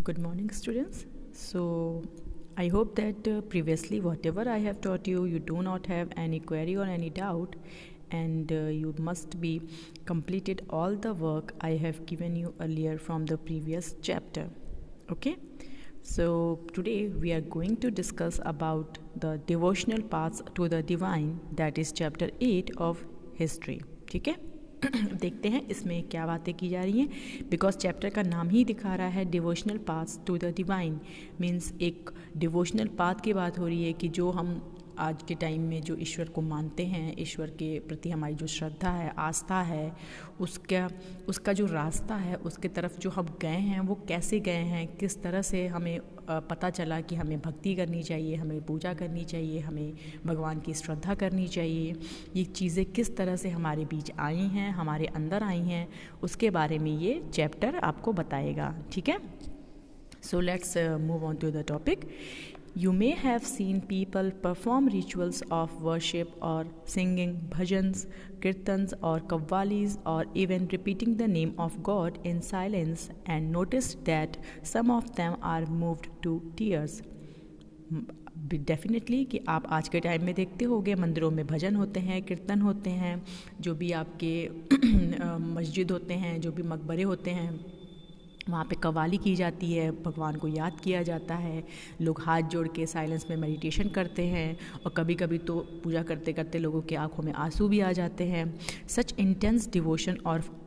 Good morning, students. So, I hope that previously, whatever I have taught you, you do not have any query or any doubt, and you must be completed all the work I have given you earlier from the previous chapter. Okay? So, today we are going to discuss about the devotional paths to the divine, that is chapter 8 of history. ठीक है? देखते हैं इसमें क्या बातें की जा रही हैं. बिकॉज चैप्टर का नाम ही दिखा रहा है devotional paths to the divine. Means एक डिवोशनल पाथ की बात हो रही है कि जो हम आज के टाइम में जो ईश्वर को मानते हैं, ईश्वर के प्रति हमारी जो श्रद्धा है, आस्था है, उसका जो रास्ता है, उसके तरफ जो हम गए हैं वो कैसे गए हैं, किस तरह से हमें पता चला कि हमें भक्ति करनी चाहिए, हमें पूजा करनी चाहिए, हमें भगवान की श्रद्धा करनी चाहिए. ये चीज़ें किस तरह से हमारे बीच आई हैं, हमारे अंदर आई हैं, उसके बारे में ये चैप्टर आपको बताएगा. ठीक है. So let's move on to the topic. You may have seen people perform rituals of worship or singing bhajans, kirtans or qawwalis or even repeating the name of God in silence and noticed that some of them are moved to tears. Definitely कि आप आज के time में देखते होंगे मंदिरों में भजन होते हैं, कीर्तन होते हैं, जो भी आपके मस्जिद होते हैं, जो भी मकबरे होते हैं, वहाँ पे कव्वाली की जाती है, भगवान को याद किया जाता है, लोग हाथ जोड़ के साइलेंस में मेडिटेशन करते हैं और कभी कभी तो पूजा करते करते लोगों की आंखों में आंसू भी आ जाते हैं. सच इंटेंस डिवोशन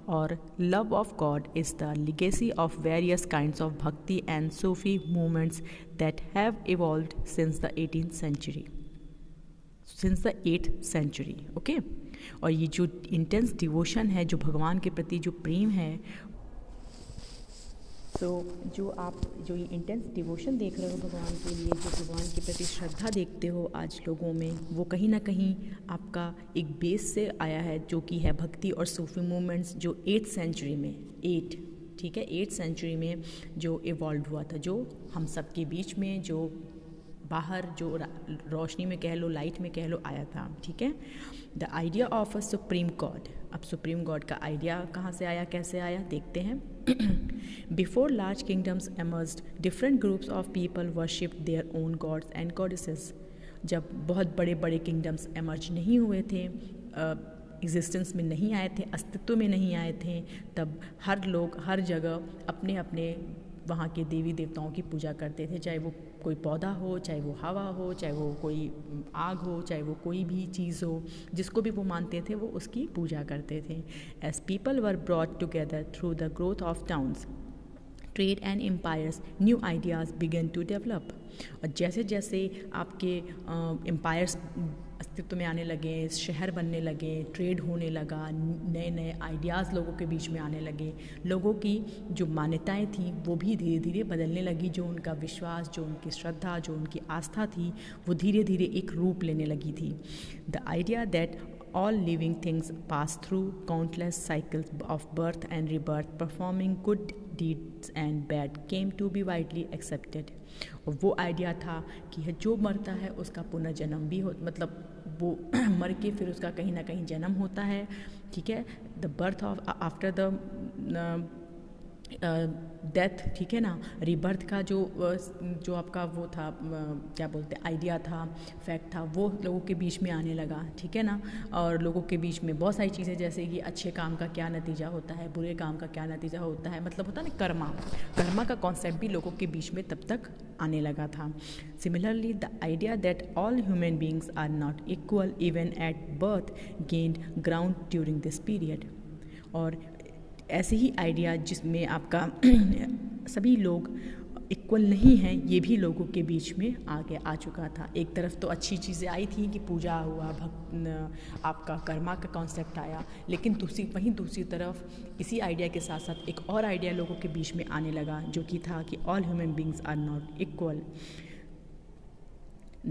और love of God is the legacy of various kinds of bhakti and Sufi movements that have evolved since the 8th century. Okay. और ये जो इंटेंस डिवोशन है, जो भगवान के प्रति जो प्रेम है, जो ये इंटेंस डिवोशन देख रहे हो भगवान के लिए, जो भगवान के प्रति श्रद्धा देखते हो आज लोगों में, वो कहीं ना कहीं आपका एक बेस से आया है, जो कि है भक्ति और सूफी मूवमेंट्स, जो 8th century में 8th century में जो इवॉल्व हुआ था, जो हम सब के बीच में, जो बाहर जो रोशनी में कह लो, लाइट में कह लो, आया था. ठीक है. The idea of a supreme God. अब सुप्रीम गॉड का आइडिया कहाँ से आया, कैसे आया, देखते हैं. Before large kingdoms emerged, different groups of people worshipped their own gods and goddesses. जब बहुत बड़े बड़े किंगडम्स एमर्ज नहीं हुए थे, एग्जिस्टेंस में नहीं आए थे, अस्तित्व में नहीं आए थे, तब हर लोग हर जगह अपने अपने वहाँ के देवी देवताओं की पूजा करते थे. चाहे वो कोई पौधा हो, चाहे वो हवा हो, चाहे वो कोई आग हो, चाहे वो कोई भी चीज़ हो, जिसको भी वो मानते थे वो उसकी पूजा करते थे. As people were brought together through the growth of towns, trade and empires, new ideas began to develop. और जैसे जैसे आपके एम्पायर्स अस्तित्व में आने लगे, शहर बनने लगे, ट्रेड होने लगा, नए नए आइडियाज़ लोगों के बीच में आने लगे, लोगों की जो मान्यताएं थी वो भी धीरे धीरे बदलने लगी. जो उनका विश्वास, जो उनकी श्रद्धा, जो उनकी आस्था थी, वो धीरे धीरे एक रूप लेने लगी थी. The idea that all living things pass through countless cycles of birth and rebirth, performing good deeds and bad, came to be widely accepted. और वो आइडिया था कि जो मरता है उसका पुनर्जन्म भी हो, मतलब वो मर के फिर उसका कहीं ना कहीं जन्म होता है. ठीक है. The birth of after the death. ठीक है ना. रीबर्थ का जो आपका वो था, क्या बोलते हैं, आइडिया था, फैक्ट था, वो लोगों के बीच में आने लगा. ठीक है ना. और लोगों के बीच में बहुत सारी चीज़ें, जैसे कि अच्छे काम का क्या नतीजा होता है, बुरे काम का क्या नतीजा होता है, मतलब होता है ना कर्मा का कॉन्सेप्ट भी लोगों के बीच में तब तक आने लगा था. Similarly the idea that all human beings are not equal even at birth gained ground during this period. और ऐसे ही आइडिया जिसमें आपका सभी लोग इक्वल नहीं हैं, ये भी लोगों के बीच में आगे आ चुका था. एक तरफ तो अच्छी चीज़ें आई थी कि पूजा हुआ, आपका कर्मा का कॉन्सेप्ट आया, लेकिन दूसरी तरफ इसी आइडिया के साथ साथ एक और आइडिया लोगों के बीच में आने लगा, जो कि था कि all human beings are not equal.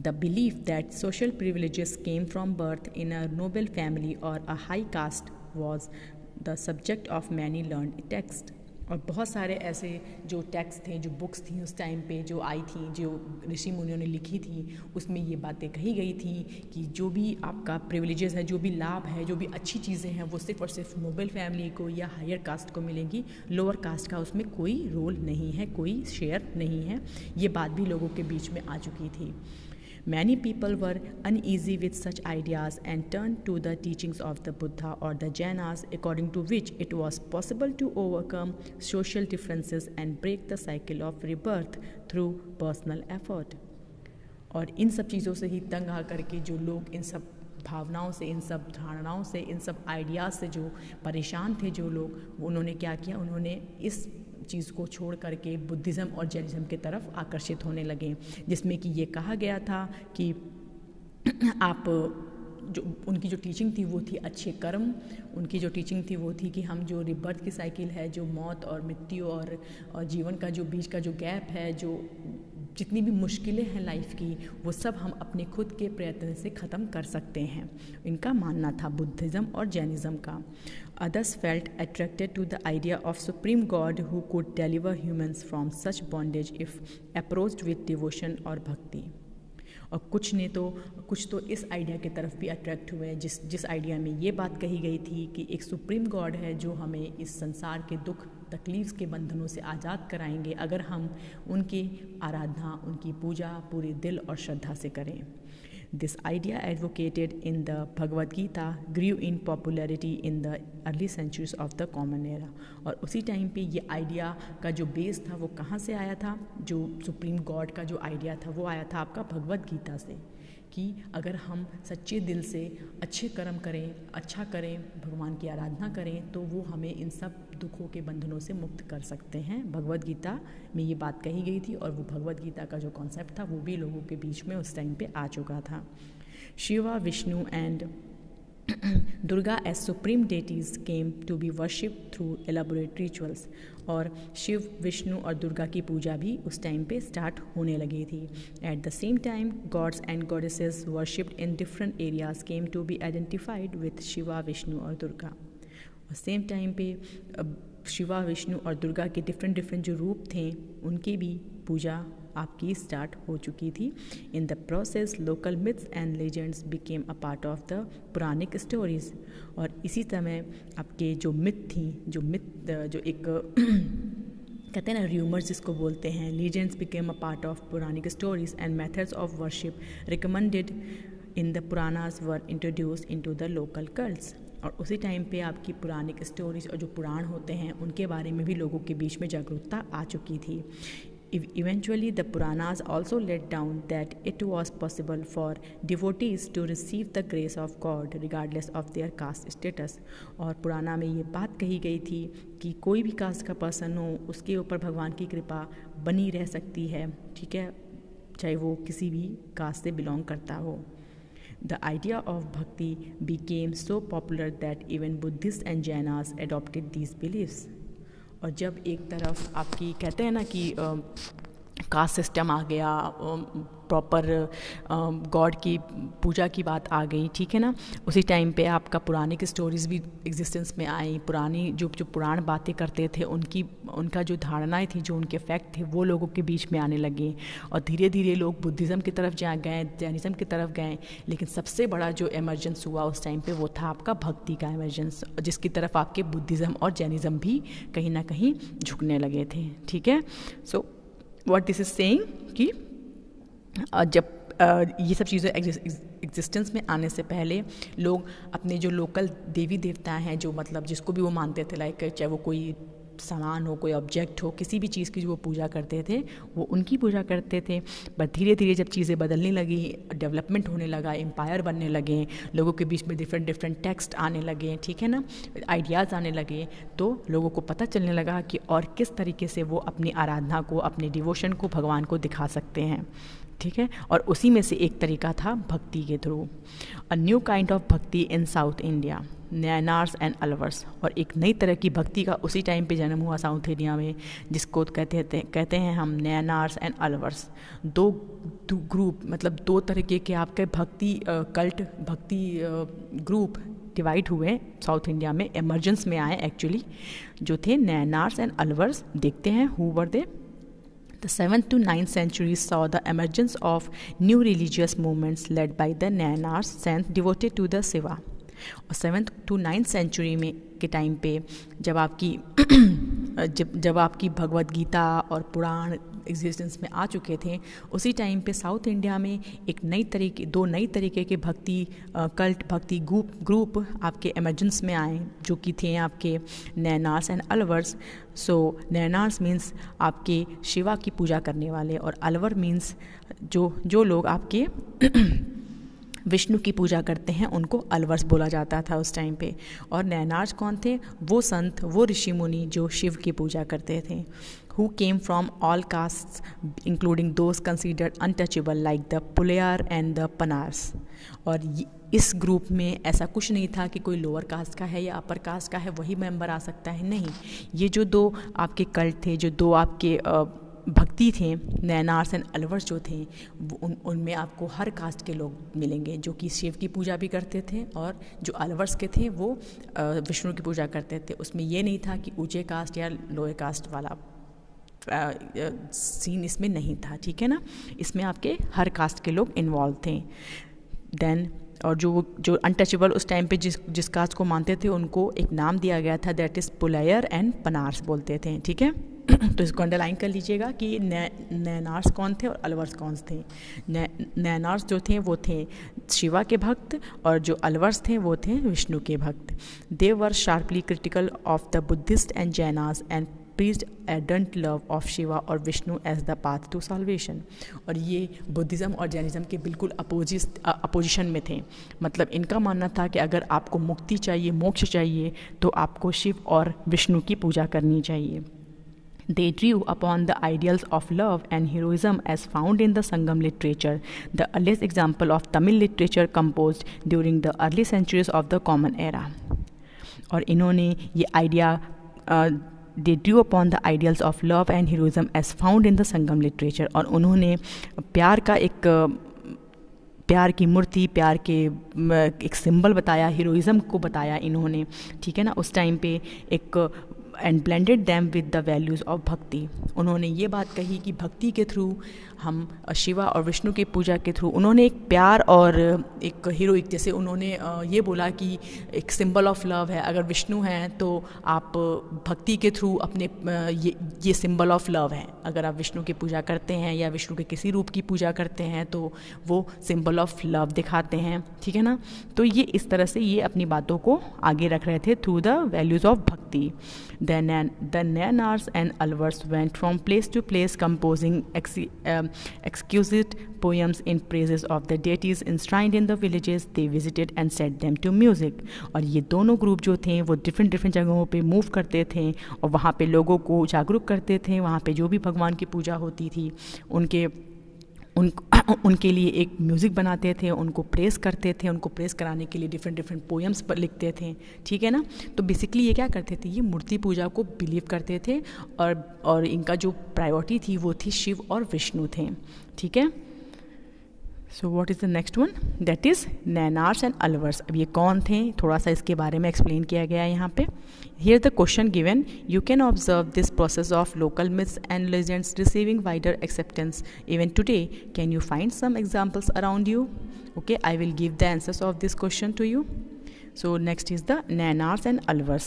The belief that social privileges came from birth in a noble family or a high caste was the subject of many learned texts. और बहुत सारे ऐसे जो टेक्स्ट थे, जो बुक्स थी उस time पे जो आई थी, जो ऋषि मुनियों ने लिखी थी, उसमें ये बातें कही गई थी कि जो भी आपका प्रिविलेजेस है, जो भी लाभ है, जो भी अच्छी चीज़ें हैं, वो सिर्फ और सिर्फ नोबल फैमिली को या हायर कास्ट को मिलेंगी। लोअर कास्ट का उसमें कोई रोल नहीं है, कोई शेयर नहीं है। ये बात भी लोगों के बीच में आ चुकी थी। Many people were uneasy with such ideas and turned to the teachings of the Buddha or the Jainas, according to which it was possible to overcome social differences and break the cycle of rebirth through personal effort. और इन सब चीज़ों से ही तंग आ करके जो लोग इन सब भावनाओं से, इन सब धारणाओं से, इन सब आइडियाज़ से जो परेशान थे जो लोग, उन्होंने क्या किया, उन्होंने इस चीज़ को छोड़ करके बुद्धिज़्म और जैनिज़्म की तरफ आकर्षित होने लगे, जिसमें कि ये कहा गया था कि आप जो उनकी जो टीचिंग थी वो थी अच्छे कर्म। उनकी जो टीचिंग थी वो थी कि हम जो रिबर्थ की साइकिल है, जो मौत और मृत्यु और जीवन का जो बीच का जो गैप है, जो जितनी भी मुश्किलें हैं लाइफ की, वो सब हम अपने खुद के प्रयत्न से ख़त्म कर सकते हैं। इनका मानना था बुद्धिज़्म और जैनिज़्म का। Others felt attracted to the idea of supreme God who could deliver humans from such bondage if approached with devotion और भक्ति। और कुछ तो इस आइडिया की तरफ भी अट्रैक्ट हुए, जिस आइडिया में ये बात कही गई थी कि एक सुप्रीम गॉड है जो हमें इस संसार के दुख तकलीफ के बंधनों से आज़ाद कराएंगे अगर हम उनकी आराधना, उनकी पूजा पूरे दिल और श्रद्धा से करें। This idea advocated in the Bhagavad Gita grew in popularity in the early centuries of the Common Era। और उसी टाइम पे ये आइडिया का जो बेस था वो कहाँ से आया था? जो सुप्रीम गॉड का जो आइडिया था वो आया था आपका भगवद गीता से, कि अगर हम सच्चे दिल से अच्छे कर्म करें, अच्छा करें, भगवान की आराधना करें, तो वो हमें इन सब दुखों के बंधनों से मुक्त कर सकते हैं। भगवद गीता में ये बात कही गई थी और वो भगवद गीता का जो कॉन्सेप्ट था वो भी लोगों के बीच में उस टाइम पे आ चुका था। Shiva, Vishnu and Durga as supreme deities came to be worshipped through elaborate rituals। और शिव, विष्णु और दुर्गा की पूजा भी उस टाइम पे स्टार्ट होने लगी थी। At the same time gods and goddesses worshipped in different areas came to be identified with Shiva, Vishnu और दुर्गा। और सेम टाइम पे शिवा, विष्णु और दुर्गा के डिफरेंट जो रूप थे उनकी भी पूजा आपकी स्टार्ट हो चुकी थी। In the process local myths and legends became a part of the Puranic stories. और इसी समय आपके जो मिथ थी, जो एक कहते हैं ना र्यूमर्स जिसको बोलते हैं, legends became a part of Puranic stories and methods of worship recommended in the Puranas were introduce into the local cults. और उसी टाइम पे आपकी पुरानिक स्टोरीज और जो पुराण होते हैं उनके बारे में भी लोगों के बीच में जागरूकता आ चुकी थी। Eventually, the Puranas also laid down that it was possible for devotees to receive the grace of God regardless of their caste status। और पुराना में ये बात कही गई थी कि कोई भी कास्ट का पर्सन हो उसके ऊपर भगवान की कृपा बनी रह सकती है, ठीक है, चाहे वो किसी भी कास्ट से बिलोंग करता हो। The idea of bhakti became so popular that even Buddhists and Jainas adopted these beliefs। और जब एक तरफ आपकी कहते हैं ना कि कास्ट सिस्टम आ गया, प्रॉपर गॉड की पूजा की बात आ गई, ठीक है ना, उसी टाइम पे आपका पुरानी की स्टोरीज़ भी एग्जिस्टेंस में आई। पुरानी जो पुराण बातें करते थे उनका जो धारणाएं थी, जो उनके फैक्ट थे, वो लोगों के बीच में आने लगे। और धीरे धीरे लोग बुद्धिज़्म की तरफ जा गए, जैनिज़्म की तरफ गए। लेकिन सबसे बड़ा जो एमर्जेंस हुआ उस टाइम पे वो था आपका भक्ति का एमर्जेंस, जिसकी तरफ आपके बुद्धिज़्म और जैनिज़्म भी कहीं ना कहीं झुकने लगे थे, ठीक है। So what this is saying कि जब ये सब चीज़ें एग्जिस्टेंस में आने से पहले लोग अपने जो लोकल देवी देवता हैं, जो मतलब जिसको भी वो मानते थे, लाइक चाहे वो कोई सामान हो, कोई ऑब्जेक्ट हो, किसी भी चीज़ की जो वो पूजा करते थे वो उनकी पूजा करते थे। बट धीरे धीरे जब चीज़ें बदलने लगी, डेवलपमेंट होने लगा, एम्पायर बनने लगे, लोगों के बीच में डिफरेंट टेक्स्ट आने लगे, ठीक है ना, आइडियाज़ आने लगे, तो लोगों को पता चलने लगा कि और किस तरीके से वो अपनी आराधना को, अपने डिवोशन को भगवान को दिखा सकते हैं, ठीक है। और उसी में से एक तरीका था भक्ति के थ्रू। A new kind of bhakti in South India, Nayanars and Alvars. और एक नई तरह की भक्ति का उसी टाइम पे जन्म हुआ साउथ इंडिया में, जिसको कहते हैं हम नैनार्स एंड अलवर्स। दो ग्रुप, मतलब दो तरीके के आपके भक्ति कल्ट, भक्ति ग्रुप डिवाइड हुए साउथ इंडिया में, एमर्जेंस में आए एक्चुअली, जो थे नैनार्स एंड अलवर्स। देखते हैं who were they. The 7th to 9th centuries saw the emergence of new religious movements led by the Nayanars, saints devoted to the Shiva. और 7th to 9th century में के time पे जब आपकी भगवत गीता और पुराण एग्जिस्टेंस में आ चुके थे, उसी टाइम पे साउथ इंडिया में दो नई तरीके के भक्ति भक्ति ग्रुप आपके एमर्जेंस में आए, जो कि थे आपके Nayanars and Alvars. So Nayanars means आपके शिवा की पूजा करने वाले, और अलवर मीन्स जो लोग आपके विष्णु की पूजा करते हैं, उनको अलवर्स बोला जाता था उस टाइम पे। और नैनार्स कौन थे? वो संत, वो ऋषि मुनि जो शिव की पूजा करते थे। who came from all castes including those considered untouchable like the पुलेयर and the पनार्स। और इस ग्रुप में ऐसा कुछ नहीं था कि कोई लोअर कास्ट का है या अपर कास्ट का है वही मेंबर आ सकता है, नहीं। ये जो दो आपके कल्ट थे, जो दो आपके भक्ति थे, नैनार्स एंड अलवर्स जो थे, उनमें आपको हर कास्ट के लोग मिलेंगे जो कि शिव की पूजा भी करते थे, और जो अलवर्स के थे वो विष्णु की पूजा करते थे। उसमें ये नहीं था कि ऊंचे कास्ट या लोअर कास्ट वाला सीन इसमें नहीं था, ठीक है ना। इसमें आपके हर कास्ट के लोग इन्वॉल्व थे। देन और जो अनटचेबल उस टाइम पे जिस कास्ट को मानते थे उनको एक नाम दिया गया था, दैट इज़ पुलेयर एंड पनार्स बोलते थे, ठीक है। तो इसको अंडरलाइन कर लीजिएगा कि नैनार्स कौन थे और अलवर्स कौन थे। नैनार्स जो थे वो थे शिवा के भक्त, और जो अलवर्स थे वो थे विष्णु के भक्त। They were sharply critical of the Buddhist and Jainas and preached ardent love of Shiva और Vishnu as the path to salvation। और ये बुद्धिज़्म और जैनिज़्म के बिल्कुल अपोजिशन में थे। मतलब इनका मानना था कि अगर आपको मुक्ति चाहिए, मोक्ष चाहिए, तो आपको शिव और विष्णु की पूजा करनी चाहिए। They drew upon the ideals of love and heroism as found in the Sangam literature, the earliest example of Tamil literature composed during the early centuries of the Common Era। और इन्होंने ये idea They drew upon the ideals of love and heroism as found in the Sangam literature। और उन्होंने प्यार की मूर्ति, प्यार के एक सिंबल बताया, हीरोइज़म को बताया इन्होंने, ठीक है ना, उस टाइम पे एक and blended them with the values of भक्ति। उन्होंने ये बात कही कि भक्ति के थ्रू हम शिवा और विष्णु की पूजा के थ्रू उन्होंने एक प्यार और एक हीरोइक, जैसे उन्होंने ये बोला कि एक सिंबल ऑफ लव है, अगर विष्णु हैं तो आप भक्ति के थ्रू अपने ये सिंबल ऑफ लव है, अगर आप विष्णु की पूजा करते हैं या विष्णु के किसी रूप की पूजा करते हैं तो वो सिंबल ऑफ लव दिखाते हैं, ठीक है ना। तो ये इस तरह से ये अपनी बातों को आगे रख रहे थे थ्रू द वैल्यूज़ ऑफ भक्ति। The Nayanars and Alvars went from place to place composing exquisite poems in praises of the deities enshrined in the villages they visited and set them to music। और ये दोनों group जो थे वो different जगहों पे move करते थे और वहाँ पे लोगों को जागरूक करते थे। वहाँ पे जो भी भगवान की पूजा होती थी उनके लिए एक म्यूज़िक बनाते थे, उनको प्रेस करते थे, उनको प्रेस कराने के लिए डिफरेंट पोएम्स पर लिखते थे, ठीक है ना। तो बेसिकली ये क्या करते थे, ये मूर्ति पूजा को बिलीव करते थे, और इनका जो प्रायोरिटी थी वो थी शिव और विष्णु थे, ठीक है। So what is the next one, that is Nayanars and Alvars. अब ये कौन थे, थोड़ा सा इसके बारे में एक्सप्लेन किया गया है यहाँ पे। Here the question given, you can observe this process of local myths and legends receiving wider acceptance even today. Can you find some examples around you? Okay, I will give the answers of this question to you. So next is the Nayanars and Alvars.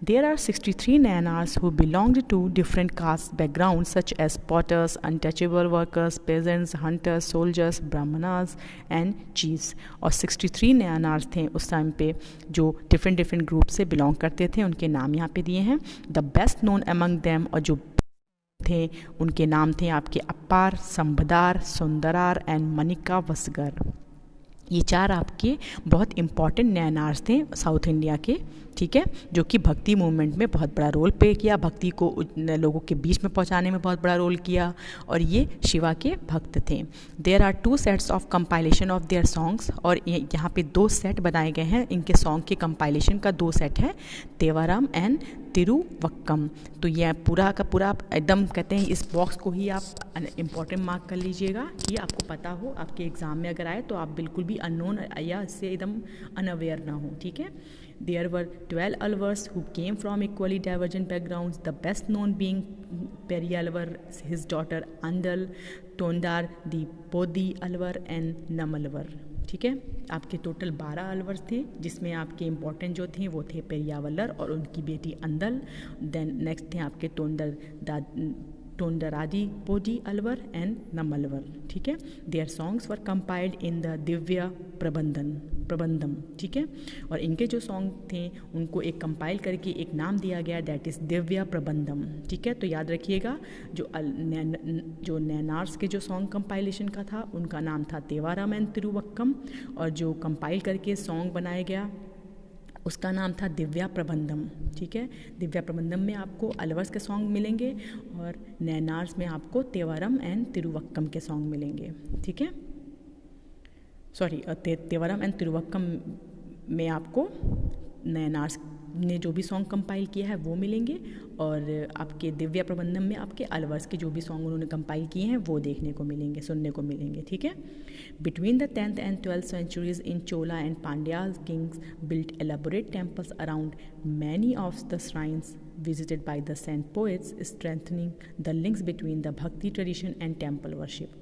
There are 63 Nayanars who belonged to different caste backgrounds such as potters, untouchable workers, peasants, hunters, soldiers, brahmanas and chiefs। और 63 Nayanars थे उस time पे जो different group से belong करते थे, उनके नाम यहाँ पे दिए हैं। The best known among them, और जो थे उनके नाम थे आपके अपार, संबदार, सुंदरार एंड मनिका वसगर। ये चार आपके बहुत इम्पॉर्टेंट नैनार्स थे साउथ इंडिया के, ठीक है, जो कि भक्ति मूवमेंट में बहुत बड़ा रोल प्ले किया, भक्ति को लोगों के बीच में पहुंचाने में बहुत बड़ा रोल किया, और ये शिवा के भक्त थे। There are 2 sets of compilation of their songs. और यहाँ पे 2 सेट बनाए गए हैं इनके सॉन्ग के कंपाइलेशन का, 2 सेट है, तेवाराम एंड तिरुवक्कम। तो यह पूरा का पूरा आप एकदम कहते हैं इस बॉक्स को ही आप इम्पॉर्टेंट मार्क कर लीजिएगा कि आपको पता हो, आपके एग्ज़ाम में अगर आए तो आप बिल्कुल भी अननोन या इससे एकदम अनअवेयर ना हो, ठीक है। There were 12 Alvars who came from equally divergent backgrounds, the best known being Peri Alvar, his daughter Andal, Tondar, the Podi Alvar and Nam Alvar। ठीक है, आपके टोटल 12 अलवर्स थे, जिसमें आपके इम्पॉर्टेंट जो थे वो थे पेरियावलर और उनकी बेटी अंदल। देन नेक्स्ट थे आपके टोंडरादी पोडी अलवर एंड नमलवर। ठीक है, their songs were compiled in the Divya Prabandham. ठीक है, और इनके जो सॉन्ग थे उनको एक कंपाइल करके एक नाम दिया गया, दैट इज़ दिव्य प्रबंधम। ठीक है, तो याद रखिएगा जो नैनार्स के जो सॉन्ग कंपाइलेशन का था उनका नाम था तेवारम एंड तिरुवक्कम, और जो कंपाइल करके सॉन्ग बनाया गया उसका नाम था दिव्या प्रबंधम। ठीक है, दिव्या प्रबंधम में आपको अलवर्स के सॉन्ग मिलेंगे और नैनार्स में आपको तेवारम एंड तिरुवक्कम के सॉन्ग मिलेंगे। ठीक है, सॉरी तेवारम एंड तिरुवक्कम में आपको नैनार्स ने जो भी सॉन्ग कंपाइल किया है वो मिलेंगे, और आपके दिव्या प्रबंधम में आपके अलवर्स के जो भी सॉन्ग उन्होंने कंपाइल किए हैं वो देखने को मिलेंगे, सुनने को मिलेंगे। ठीक है, between the 10th and 12th centuries in Chola and Pandya kings built elaborate temples around many of the shrines visited by the saint poets, strengthening the links between the bhakti tradition and temple worship।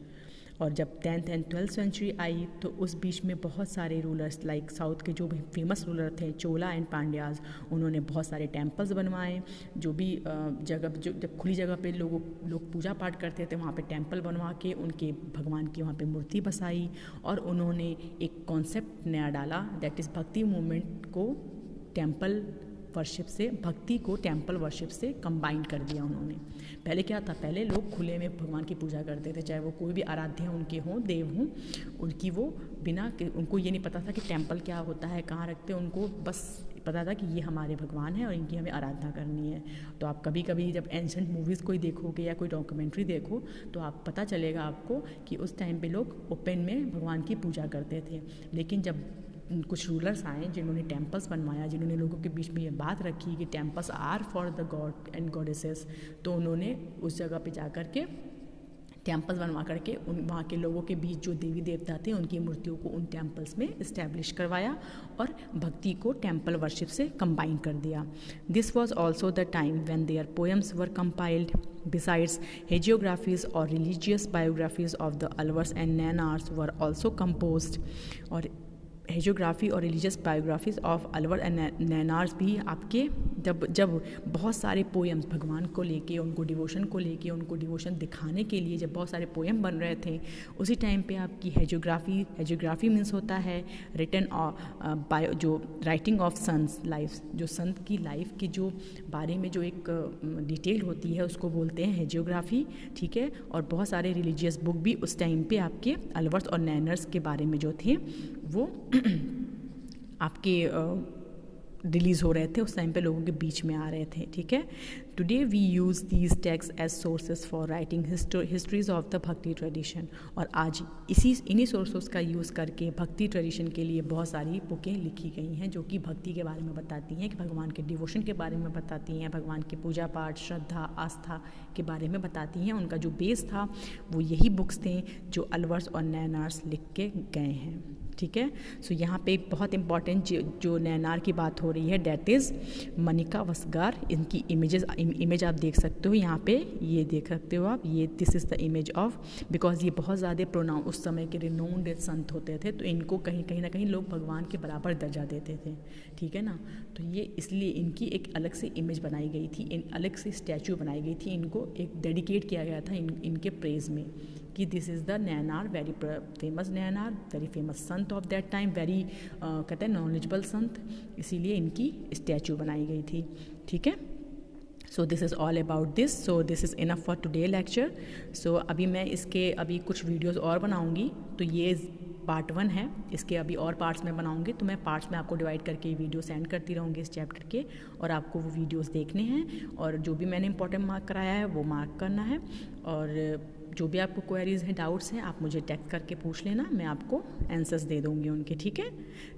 और जब 10th and 12th century आई तो उस बीच में बहुत सारे rulers like south के जो भी फेमस रूलर थे चोला एंड पांड्याज, उन्होंने बहुत सारे टेम्पल्स बनवाए। जो भी जगह जो जब खुली जगह पे लोग पूजा पाठ करते थे वहाँ पे टेम्पल बनवा के उनके भगवान की वहाँ पे मूर्ति बसाई, और उन्होंने एक कॉन्सेप्ट नया डाला, दैट इज़ भक्ति मूवमेंट को टेम्पल वर्शिप से, भक्ति को टेम्पल वर्शिप से कंबाइन कर दिया उन्होंने। पहले क्या था, पहले लोग खुले में भगवान की पूजा करते थे, चाहे वो कोई भी आराध्य उनके हों, देव हों, उनकी वो बिना, उनको ये नहीं पता था कि टेम्पल क्या होता है, कहाँ रखते हैं, उनको बस पता था कि ये हमारे भगवान है और इनकी हमें आराधना करनी है। तो आप कभी कभी जब एंशेंट मूवीज़ कोई देखोगे या कोई डॉक्यूमेंट्री देखो तो आप पता चलेगा आपको कि उस टाइम पे लोग ओपन में भगवान की पूजा करते थे। लेकिन जब कुछ रूलर्स आए जिन्होंने टेम्पल्स बनवाया, जिन्होंने लोगों के बीच में ये बात रखी कि temples are for the god and goddesses, तो उन्होंने उस जगह पे जा कर के टेम्पल्स बनवा करके वहाँ के लोगों के बीच जो देवी देवता थे उनकी मूर्तियों को उन टेम्पल्स में इस्टेब्लिश करवाया और भक्ति को टेम्पल वर्शिप से कंबाइन कर दिया। This was also the time when their poems were compiled besides hagiographies और religious biographies of the Alvars and Nayanars were also composed. और हेजियोग्राफी और religious biographies of Alvar and Nayanars भी आपके जब बहुत सारे पोएम्स भगवान को लेके, उनको डिवोशन को लेके, उनको डिवोशन दिखाने के लिए जब बहुत सारे पोएम बन रहे थे, उसी टाइम पे आपकी हेजियोग्राफी मीन्स होता है रिटन बायो, जो राइटिंग ऑफ संस लाइफ, जो संत की लाइफ के जो बारे में जो एक डिटेल होती है उसको बोलते हैं हेजियोग्राफी। ठीक है, और बहुत सारे रिलीजियस बुक भी उस टाइम पे आपके अलवर्स और नैनर्स के बारे में जो थे वो आपके रिलीज़ हो रहे थे, उस टाइम पे लोगों के बीच में आ रहे थे। ठीक है, today we use these text as sources for writing histories of the bhakti tradition. और आज इन्हीं सोर्सेज का यूज़ करके भक्ति ट्रेडिशन के लिए बहुत सारी बुकें लिखी गई हैं जो कि भक्ति के बारे में बताती हैं, कि भगवान के डिवोशन के बारे में बताती हैं, भगवान के पूजा पाठ, श्रद्धा, आस्था के बारे में बताती हैं। उनका जो बेस था वो यही बुक्स थे जो अलवर्स और नैनार्स लिख के गए हैं। ठीक है, सो यहाँ पे एक बहुत इंपॉर्टेंट जो नैनार की बात हो रही है, डेट इज़ मनिका वसगार। इनकी इमेज आप देख सकते हो यहाँ पे, ये देख सकते हो आप, ये this is the image of, because ये बहुत ज़्यादा प्रोनाउन उस समय के रिनोन्ड संत होते थे, तो इनको कहीं ना कहीं लोग भगवान के बराबर दर्जा देते थे। ठीक है ना, तो ये इसलिए इनकी एक अलग से इमेज बनाई गई थी, अलग से स्टैचू बनाई गई थी, इनको एक डेडिकेट किया गया था इनके प्रेज में कि this is the Nayanar, very famous Nayanar, very famous sant of that time, very कहते हैं नॉलेजेबल संत, इसीलिए इनकी स्टैचू बनाई गई थी। ठीक है, so this is all about this. So this is enough for today lecture. सो अभी मैं इसके कुछ वीडियोज़ और बनाऊँगी, तो ये पार्ट 1 है, इसके अभी और पार्ट्स में बनाऊंगी, तो मैं पार्ट्स में आपको डिवाइड करके वीडियो सेंड करती रहूँगी इस चैप्टर के, और आपको वो वीडियोस देखने हैं, और जो भी मैंने इंपॉर्टेंट मार्क कराया है वो मार्क करना है। और जो भी आपको क्वेरीज हैं, डाउट्स हैं, आप मुझे टेक्स्ट करके पूछ लेना, मैं आपको आंसर्स दे दूँगी उनके। ठीक है,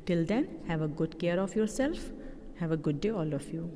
till then have a good care of your self, have a good day all of you.